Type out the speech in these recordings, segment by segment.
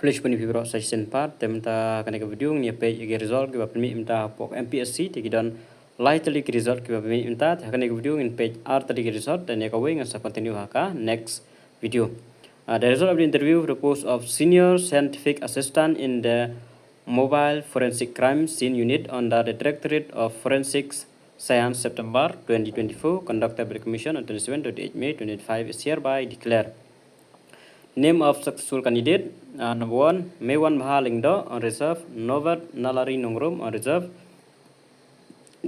College pun ibro session part temta kana ke video ni page ke result ke bapmi imta pok MPSC ti don lai tali ke result ke bapmi imta kana ke video in page R tali ke result dan ya kawing asa continue haka next video. The result of the interview the post of senior scientific assistant in the mobile forensic crime scene unit under the Directorate of Forensics Science September 2024 conducted by the Commission on 27-28 May 2025 is hereby declared. Name of successful candidate number 1 Mewan Mahalingdo on reserve, Novat Nalari Nongrum on reserve,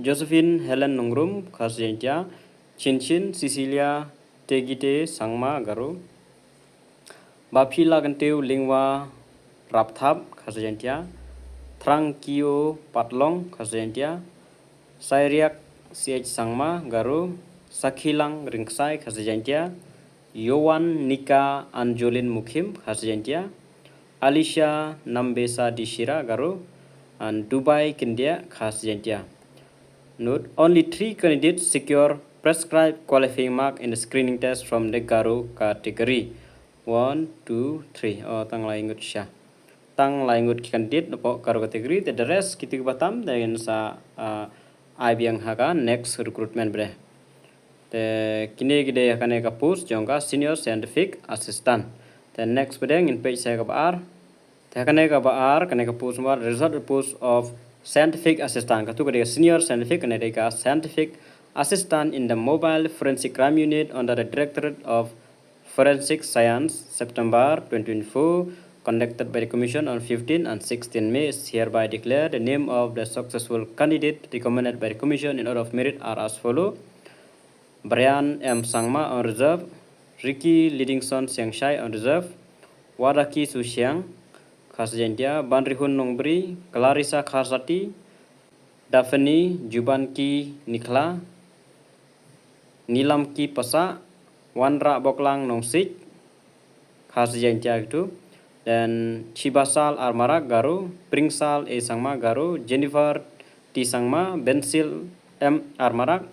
Josephine Helen Nongrum Khasjentia, Chinchin Cecilia Tegite Sangma Garu, Bapila Ganteu Lingwa Rapthap Khasjentia, Trangkio Patlong Khasjentia, Sairiak CH Sangma Garu, Sakhilang Ringsai Khasjentia, Yowan Nika Anjolin Mukim Khasjentia, Alicia Nambesa Dishira Garu, and Dubai Kindia Khasjentia. Note: only 3 candidates secure prescribed qualifying mark in the screening test from the Garu category. 1, 2, 3. Oh, tang laingut sya. Tang laingut candidate nopo Garu category. The rest kita batam dengan sa IBM haga next recruitment bre. The kini gede akan eka post jongka senior scientific assistant. The next bedeng in page saya kabar. The akan eka bar akan eka post mar result post of scientific assistant. Katu gede senior scientific akan eka scientific assistant in the mobile forensic crime unit under the Directorate of Forensic Science September 2024 conducted by the Commission on 15 and 16 May is hereby declared. The name of the successful candidate recommended by the Commission in order of merit are as follow: Brian M. Sangma on reserve, Ricky Lidingson Siangshai on reserve, Wadaki Susiang Khasjentia, Banrihun Nongbri, Clarissa Kharsati, Daphne Jubanki Nikla, Nilamki Pasa, Wanra Boklang Nongsik Khasjentia itu, dan Chibasal Armarak Garu, Pringsal E. Sangma Garu, Jennifer T. Sangma, Bensil M. Armarak,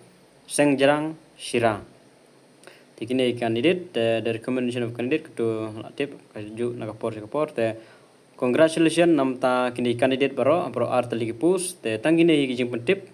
Sengjerang Shira. Tikini candidate the recommendation of candidate to tip kaju nakapor the congratulations namta kini candidate baro artali post the tangine higi jing tip